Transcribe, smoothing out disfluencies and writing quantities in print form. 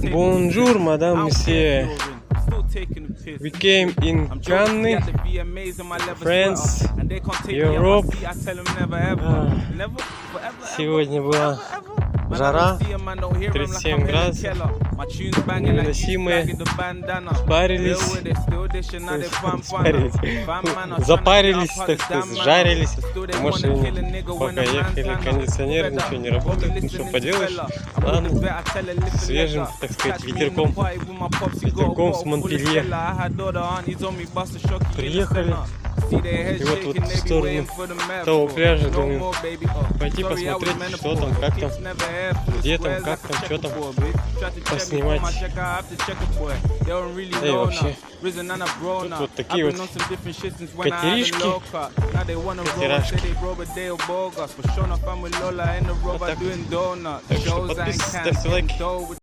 Bonjour, madame, monsieur. We came in Cannes, France, Europe. Сегодня была жара, 37 градусов, невыносимые, запарились, так сказать, сжарились в машине. Пока ехали, кондиционер, ничего не работает, ну что поделаешь. Ладно, свежим, так сказать, ветерком с Монпелье приехали. И вот в сторону того пляжа думаю пойти посмотреть, что там, как там, где там, как там, что там, поснимать. Да и вообще, тут вот такие вот катеришки, катерашки. Вот так вот. Так что подписывайтесь, ставьте лайки.